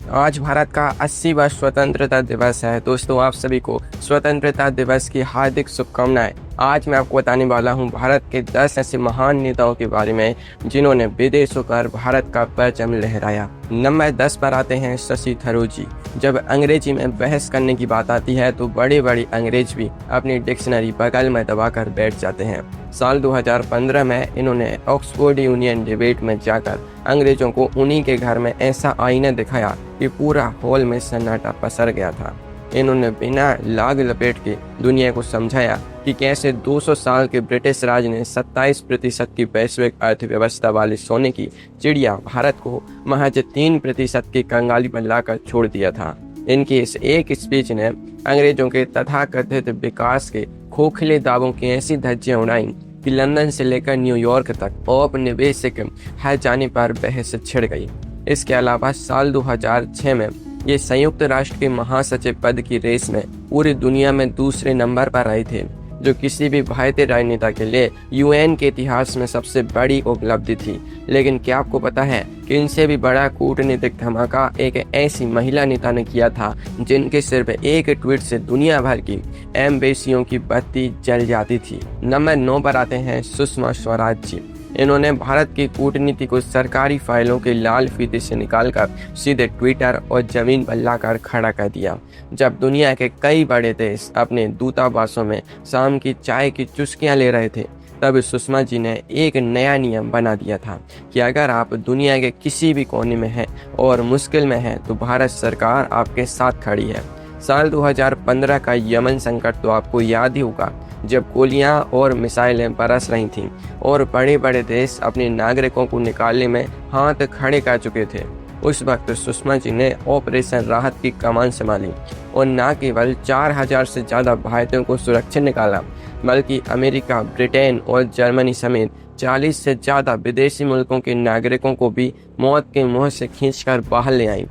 आज भारत का 80वां स्वतंत्रता दिवस है। दोस्तों, आप सभी को स्वतंत्रता दिवस की हार्दिक शुभकामनाएं। आज मैं आपको बताने वाला हूं भारत के 10 ऐसे महान नेताओं के बारे में जिन्होंने विदेशों पर भारत का परचम लहराया। नंबर 10 पर आते हैं शशि थरूर जी। जब अंग्रेजी में बहस करने की बात आती है तो बड़े बड़े अंग्रेज भी अपनी डिक्शनरी बगल में दबाकर बैठ जाते हैं। साल 2015 में इन्होंने ऑक्सफोर्ड यूनियन डिबेट में जाकर अंग्रेजों को उन्हीं के घर में ऐसा आईना दिखाया कि पूरा हॉल में सन्नाटा पसर गया था। इन्होंने बिना लाग लपेट के दुनिया को समझाया कि कैसे 200 साल के ब्रिटिश राज ने 27% की वैश्विक अर्थव्यवस्था वाली सोने की चिड़िया भारत को महज 3% की कंगाली पर लाकर छोड़ दिया था। इनकी इस एक स्पीच ने अंग्रेजों के तथाकथित विकास के खोखले दावों की ऐसी धज्जियां उड़ाई कि लंदन से लेकर न्यूयॉर्क तक औपनिवेशिक है जाने पर बहस छिड़ गई। इसके अलावा साल 2006 में ये संयुक्त राष्ट्र के महासचिव पद की रेस में पूरी दुनिया में दूसरे नंबर पर आए थे, जो किसी भी भारतीय राजनेता के लिए यूएन के इतिहास में सबसे बड़ी उपलब्धि थी। लेकिन क्या आपको पता है कि इनसे भी बड़ा कूटनीतिक धमाका एक ऐसी महिला नेता ने किया था जिनके सिर्फ एक ट्वीट से दुनिया भर की एम्बेसियों की बत्ती जल जाती थी। नंबर 9 पर आते हैं सुषमा स्वराज जी। इन्होंने भारत की कूटनीति को सरकारी फाइलों के लाल फीते से निकालकर सीधे ट्विटर और जमीन पर लाकर खड़ा कर दिया। जब दुनिया के कई बड़े देश अपने दूतावासों में शाम की चाय की चुस्कियां ले रहे थे, तब सुषमा जी ने एक नया नियम बना दिया था कि अगर आप दुनिया के किसी भी कोने में हैं और मुश्किल में हैं तो भारत सरकार आपके साथ खड़ी है। साल 2015 का यमन संकट तो आपको याद ही होगा, जब गोलियां और मिसाइलें बरस रही थीं और बड़े बड़े देश अपने नागरिकों को निकालने में हाथ खड़े कर चुके थे। उस वक्त सुषमा जी ने ऑपरेशन राहत की कमान संभाली और न केवल 4000 से ज़्यादा भारतीयों को सुरक्षित निकाला, बल्कि अमेरिका, ब्रिटेन और जर्मनी समेत 40 से ज़्यादा विदेशी मुल्कों के नागरिकों को भी मौत के मुंह से खींचकर बाहर ले आई।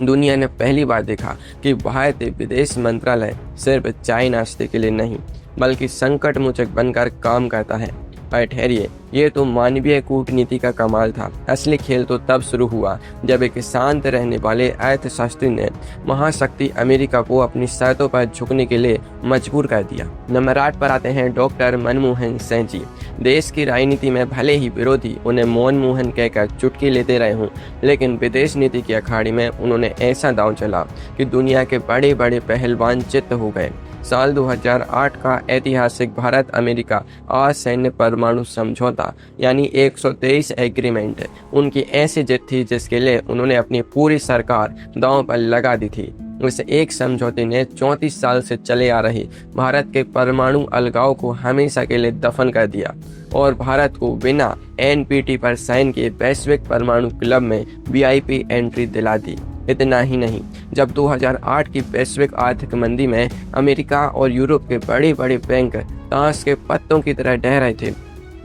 दुनिया ने पहली बार देखा कि भारतीय विदेश मंत्रालय सिर्फ चाय नाश्ते के लिए नहीं बल्कि संकट मोचक बनकर काम करता है। पर ठहरिए, ये तो मानवीय कूटनीति का कमाल था। असली खेल तो तब शुरू हुआ जब एक शांत रहने वाले अर्थशास्त्री ने महाशक्ति अमेरिका को अपनी शर्तों पर झुकने के लिए मजबूर कर दिया। नंबर 8 पर आते हैं डॉक्टर मनमोहन सिंह जी। देश की राजनीति में भले ही विरोधी उन्हें मनमोहन कहकर चुटकी लेते रहे हों, लेकिन विदेश नीति की अखाड़ी में उन्होंने ऐसा दांव चला कि दुनिया के बड़े बड़े पहलवान चित्त हो गए। साल 2008 का ऐतिहासिक भारत अमेरिका असैन्य परमाणु समझौता यानी 123 एग्रीमेंट उनकी ऐसी जिद थी जिसके लिए उन्होंने अपनी पूरी सरकार दांव पर लगा दी थी। उस एक समझौते ने 34 साल से चले आ रही भारत के परमाणु अलगाव को हमेशा के लिए दफन कर दिया और भारत को बिना एनपीटी पर साइन किए वैश्विक परमाणु क्लब में वीआईपी एंट्री दिला दी। इतना ही नहीं, जब 2008 की वैश्विक आर्थिक मंदी में अमेरिका और यूरोप के बड़े बड़े बैंक ताश के पत्तों की तरह ढह रहे थे,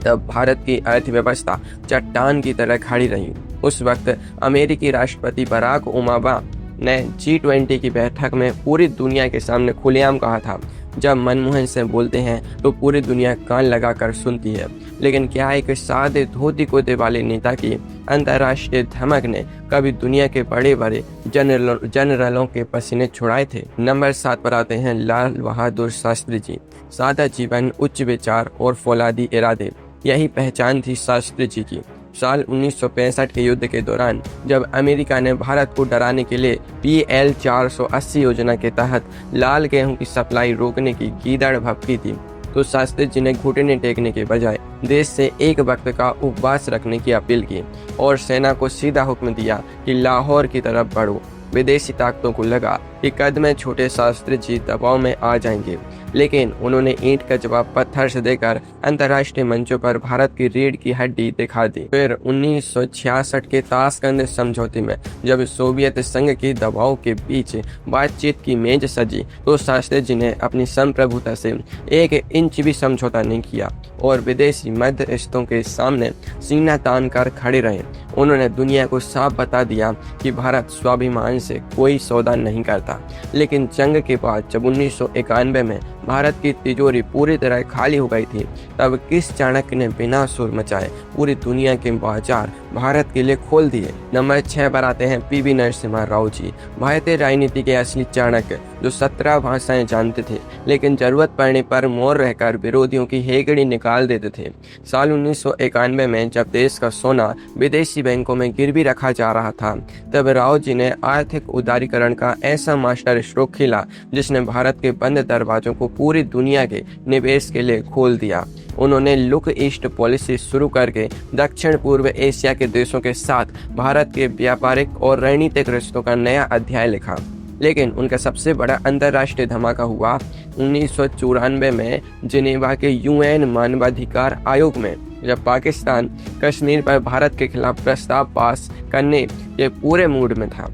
तब भारत की अर्थव्यवस्था चट्टान की तरह खड़ी रही। उस वक्त अमेरिकी राष्ट्रपति बराक ओबामा ने G20 की बैठक में पूरी दुनिया के सामने खुलेआम कहा था, जब मनमोहन सिंह बोलते हैं तो पूरी दुनिया कान लगाकर सुनती है। लेकिन क्या एक सादे धोती कुर्ते वाले नेता की अंतर्राष्ट्रीय धमक ने कभी दुनिया के बड़े बड़े जनरलों के पसीने छुड़ाए थे? नंबर 7 पर आते हैं लाल बहादुर शास्त्री जी। सादा जीवन, उच्च विचार और फौलादी इरादे, यही पहचान थी शास्त्री जी की। साल 1965 के युद्ध के दौरान जब अमेरिका ने भारत को डराने के लिए PL 480 योजना के तहत लाल गेहूं की सप्लाई रोकने की गीदड़ भभकी थी, तो शास्त्री जी ने घुटने टेकने के बजाय देश से एक वक्त का उपवास रखने की अपील की और सेना को सीधा हुक्म दिया कि लाहौर की तरफ बढ़ो। विदेशी ताकतों को लगा कि कदम छोटे शास्त्री जी दबाव में आ जाएंगे, लेकिन उन्होंने ईंट का जवाब पत्थर से देकर अंतर्राष्ट्रीय मंचों पर भारत की रीढ़ की हड्डी दिखा दी। फिर 1966 के ताशकंद समझौते में जब सोवियत संघ के दबाव के बीच बातचीत की मेज सजी, तो शास्त्री जी ने अपनी संप्रभुता से 1 इंच भी समझौता नहीं किया और विदेशी मध्यस्थों के सामने सीना तान कर खड़े रहे। उन्होंने दुनिया को साफ बता दिया कि भारत स्वाभिमान से कोई सौदा नहीं करता। लेकिन जंग के बाद जब 1991 में भारत की तिजोरी पूरी तरह खाली हो गई थी, तब किस चाणक्य ने बिना शोर मचाए पूरी दुनिया के बाजार भारत के लिए खोल दिए। नंबर 6 पर आते हैं पीवी नरसिम्हा राव जी, भारतीय राजनीति के असली चाणक्य, जो 17 भाषाएं जानते थे लेकिन जरूरत पड़ने पर मौन रहकर विरोधियों की हेगड़ी निकाल देते थे। साल 1991 में जब देश का सोना विदेशी बैंकों में गिरवी रखा जा रहा था, तब राव जी ने आर्थिक उदारीकरण का ऐसा मास्टर स्ट्रोक खेला जिसने भारत के बंद दरवाजों को पूरी दुनिया के निवेश के लिए खोल दिया। उन्होंने लुक ईस्ट पॉलिसी शुरू करके दक्षिण पूर्व एशिया के देशों के साथ भारत के व्यापारिक और रणनीतिक रिश्तों का नया अध्याय लिखा। लेकिन उनका सबसे बड़ा अंतर्राष्ट्रीय धमाका हुआ 1994 में जिनेवा के यूएन मानवाधिकार आयोग में, जब पाकिस्तान कश्मीर पर भारत के खिलाफ प्रस्ताव पास करने के पूरे मूड में था।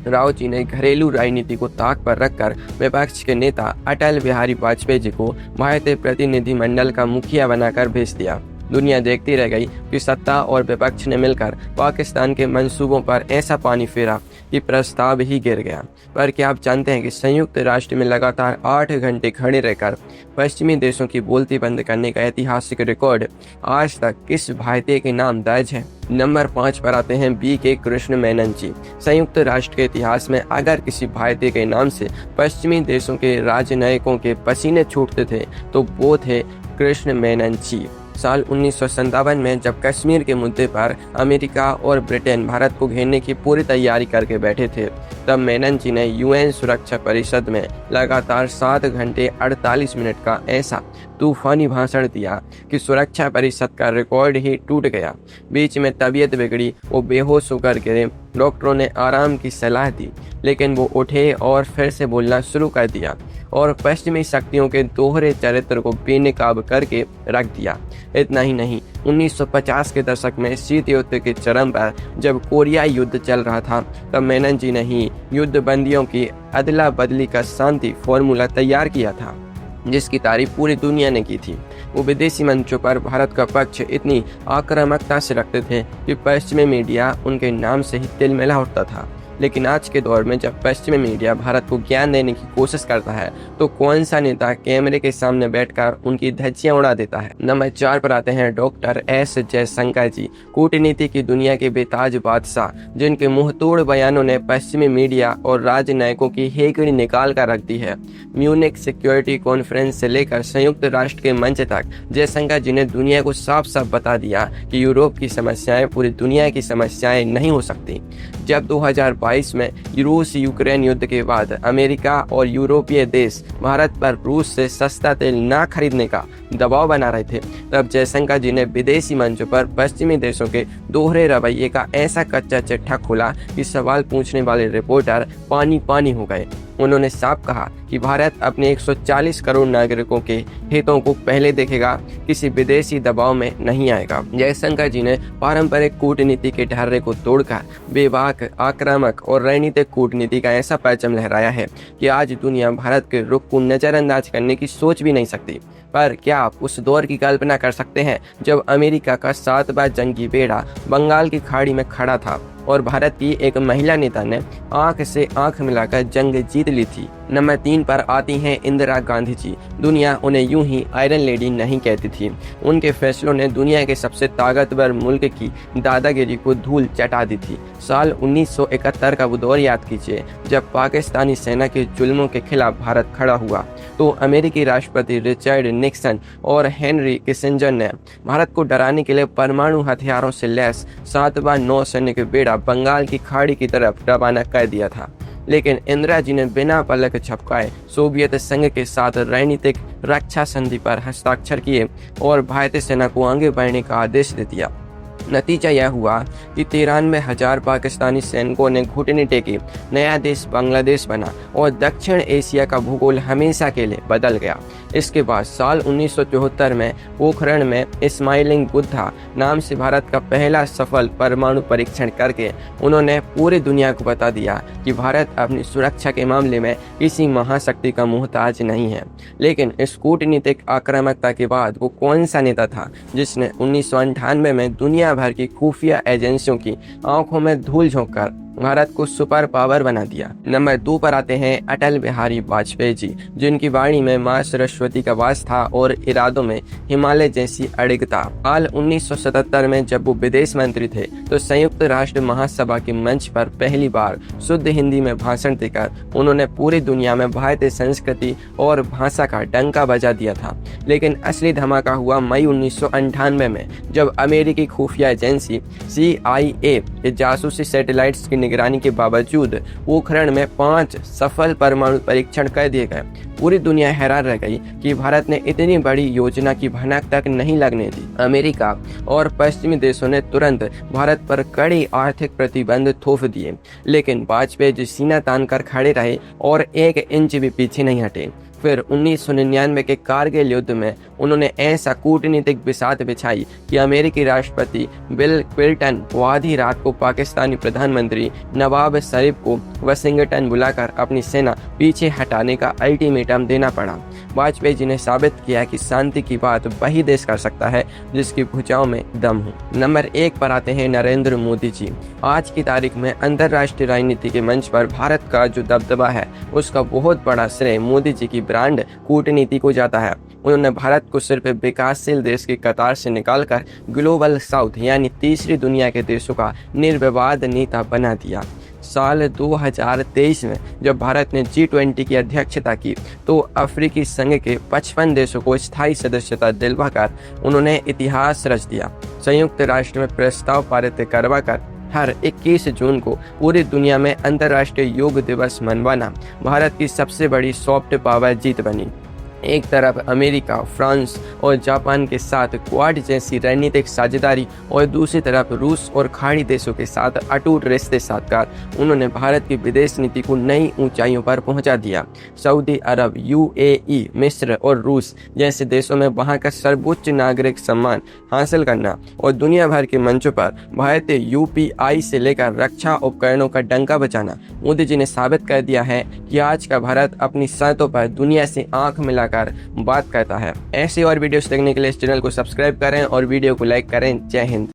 राव जी ने घरेलू राजनीति को ताक पर रखकर विपक्ष के नेता अटल बिहारी वाजपेयी जी को भारतीय प्रतिनिधिमंडल का मुखिया बनाकर भेज दिया। दुनिया देखती रह गई कि सत्ता और विपक्ष ने मिलकर पाकिस्तान के मंसूबों पर ऐसा पानी फेरा कि प्रस्ताव ही गिर गया। पर क्या आप जानते हैं कि संयुक्त राष्ट्र में लगातार 8 घंटे खड़े रहकर पश्चिमी देशों की बोलती बंद करने का ऐतिहासिक रिकॉर्ड आज तक किस भारतीय के नाम दर्ज है? नंबर 5 पर आते हैं BK कृष्ण मेनन जी। संयुक्त राष्ट्र के इतिहास में अगर किसी भारतीय के नाम से पश्चिमी देशों के राजनयिकों के पसीने छूटते थे तो वो थे कृष्ण मेनन जी। साल 1957 में जब कश्मीर के मुद्दे पर अमेरिका और ब्रिटेन भारत को घेरने की पूरी तैयारी करके बैठे थे, तब मेनन जी ने यूएन सुरक्षा परिषद में लगातार 7 घंटे 48 मिनट का ऐसा तूफानी भाषण दिया कि सुरक्षा परिषद का रिकॉर्ड ही टूट गया। बीच में तबीयत बिगड़ी, वो बेहोश होकर गिरे। डॉक्टरों ने आराम की सलाह दी, लेकिन वो उठे और फिर से बोलना शुरू कर दिया और पश्चिमी शक्तियों के दोहरे चरित्र को बेनकाब करके रख दिया। इतना ही नहीं, 1950 के दशक में शीत युद्ध के चरम पर जब कोरिया युद्ध चल रहा था, तब मेनन जी ने ही युद्ध बंदियों की अदला बदली का शांति फॉर्मूला तैयार किया था, जिसकी तारीफ पूरी दुनिया ने की थी। वो विदेशी मंचों पर भारत का पक्ष इतनी आक्रामकता से रखते थे कि पश्चिमी मीडिया उनके नाम से ही तिलमिला उठता था। लेकिन आज के दौर में जब पश्चिमी मीडिया भारत को ज्ञान देने की कोशिश करता है, तो कौन सा नेता कैमरे के सामने बैठकर उनकी धज्जियां उड़ा देता है? नंबर 4 पर आते हैं डॉक्टर एस जयशंकर जी, कूटनीति की दुनिया के बेताज बादशाह, जिनके मुंहतोड़ बयानों ने पश्चिमी मीडिया और राजनयिकों की हेकड़ी निकाल कर रख दी है। म्यूनिक सिक्योरिटी कॉन्फ्रेंस से लेकर संयुक्त राष्ट्र के मंच तक जयशंकर जी ने दुनिया को साफ साफ बता दिया कि यूरोप की समस्याएं पूरी दुनिया की समस्याएं नहीं हो सकती। जब 2022 में रूस यूक्रेन युद्ध के बाद अमेरिका और यूरोपीय देश भारत पर रूस से सस्ता तेल न खरीदने का दबाव बना रहे थे, तब जयशंकर जी ने विदेशी मंचों पर पश्चिमी देशों के दोहरे रवैये का ऐसा कच्चा चिट्ठा खोला कि सवाल पूछने वाले रिपोर्टर पानी पानी हो गए। उन्होंने साफ कहा कि भारत अपने 140 करोड़ नागरिकों के हितों को पहले देखेगा, किसी विदेशी दबाव में नहीं आएगा। जयशंकर जी ने पारंपरिक कूटनीति के ढर्रे को तोड़कर बेबाक, आक्रामक और रणनीतिक कूटनीति का ऐसा परचम लहराया है कि आज दुनिया भारत के रुख को नजरअंदाज करने की सोच भी नहीं सकती। पर क्या आप उस दौर की कल्पना कर सकते हैं जब अमेरिका का 7 बार जंगी बेड़ा बंगाल की खाड़ी में खड़ा था और भारत की एक महिला नेता ने आंख से आंख मिलाकर जंग जीत ली थी? नंबर 3 पर आती हैं इंदिरा गांधी जी। दुनिया उन्हें यूं ही आयरन लेडी नहीं कहती थी। उनके फैसलों ने दुनिया के सबसे ताकतवर मुल्क की दादागिरी को धूल चटा दी थी। साल 1971 का वो दौर याद कीजिए जब पाकिस्तानी सेना के जुल्मों के खिलाफ भारत खड़ा हुआ, तो अमेरिकी राष्ट्रपति रिचर्ड निक्सन और हेनरी किसिंजर ने भारत को डराने के लिए परमाणु हथियारों से लैस 7 बार नौसैनिक बेड़ा बंगाल की खाड़ी की तरफ रवाना कर दिया था। लेकिन इंदिरा जी ने बिना पलक झपकाए सोवियत संघ के साथ रणनीतिक रक्षा संधि पर हस्ताक्षर किए और भारतीय सेना को आगे बढ़ने का आदेश दे दिया। नतीजा यह हुआ कि 93,000 पाकिस्तानी सैनिकों ने घुटने टेके, नया देश बांग्लादेश बना और दक्षिण एशिया का भूगोल हमेशा के लिए बदल गया। इसके बाद साल 1974 में पोखरण में इस्माइलिंग बुद्धा नाम से भारत का पहला सफल परमाणु परीक्षण करके उन्होंने पूरी दुनिया को बता दिया कि भारत अपनी सुरक्षा के मामले में किसी महाशक्ति का मोहताज नहीं है। लेकिन इस कूटनीतिक आक्रामकता के बाद वो कौन सा नेता था जिसने 1998 में दुनिया भर की खुफिया एजेंसियों की आंखों में धूल झोंककर भारत को सुपर पावर बना दिया। नंबर 2 पर आते हैं अटल बिहारी वाजपेयी जी, जिनकी वाणी में मां सरस्वती का वास था और इरादों में हिमालय जैसी अडिगता। साल 1977 में जब वो विदेश मंत्री थे तो संयुक्त राष्ट्र महासभा के मंच पर पहली बार शुद्ध हिंदी में भाषण देकर उन्होंने पूरी दुनिया में भारतीय संस्कृति और भाषा का डंका बजा दिया था। लेकिन असली धमाका हुआ मई 1998 में, जब अमेरिकी खुफिया एजेंसी CIA के जासूसी सैटेलाइट्स की निगरानी के बावजूद पोखरण में 5 सफल परमाणु परीक्षण कर दिए गए। पूरी दुनिया हैरान रह गई कि भारत ने इतनी बड़ी योजना की भनक तक नहीं लगने दी। अमेरिका और पश्चिमी देशों ने तुरंत भारत पर कड़ी आर्थिक प्रतिबंध थोप दिए, लेकिन वाजपेयी जी सीना तान कर खड़े रहे और 1 इंच भी पीछे नहीं हटे। फिर 1999 के कारगिल युद्ध में उन्होंने ऐसा कूटनीतिक बिसात बिछाई कि अमेरिकी राष्ट्रपति बिल क्लिंटन को आधी रात को पाकिस्तानी प्रधानमंत्री नवाब शरीफ को वाशिंगटन बुलाकर अपनी सेना पीछे हटाने का अल्टीमेटम देना पड़ा। वाजपेयी जी ने साबित किया कि शांति की बात वही देश कर सकता है जिसकी भुजाओं में दम हो। नंबर 1 पर आते हैं नरेंद्र मोदी जी। आज की तारीख में अंतर्राष्ट्रीय राजनीति के मंच पर भारत का जो दबदबा है उसका बहुत बड़ा श्रेय मोदी जी की ब्रांड कूटनीति को जाता है। उन्होंने भारत को सिर्फ विकासशील देश की कतार से निकालकर ग्लोबल साउथ यानी तीसरी दुनिया के देशों का निर्विवाद नेता बना दिया। साल 2023 में जब भारत ने G20 की अध्यक्षता की तो अफ्रीकी संघ के 55 देशों को स्थायी सदस्यता दिलवाकर उन्होंने इतिहास रच दिया। संयुक्त राष्ट्र में प्रस्ताव पारित करवाकर हर 21 जून को पूरी दुनिया में अंतर्राष्ट्रीय योग दिवस मनवाना भारत की सबसे बड़ी सॉफ्ट पावर जीत बनी। एक तरफ अमेरिका, फ्रांस और जापान के साथ क्वाड जैसी रणनीतिक साझेदारी और दूसरी तरफ रूस और खाड़ी देशों के साथ अटूट रिश्ते साधकर उन्होंने भारत की विदेश नीति को नई ऊंचाइयों पर पहुंचा दिया। सऊदी अरब, UAE, मिस्र और रूस जैसे देशों में वहां का सर्वोच्च नागरिक सम्मान हासिल करना और दुनिया भर के मंचों पर भारतीय UPI से लेकर रक्षा उपकरणों का डंका बजाना मोदी जी ने साबित कर दिया है कि आज का भारत अपनी शर्तों पर दुनिया से आंख मिलाकर बात करता है। ऐसे और वीडियोस देखने के लिए इस चैनल को सब्सक्राइब करें और वीडियो को लाइक करें। जय हिंद।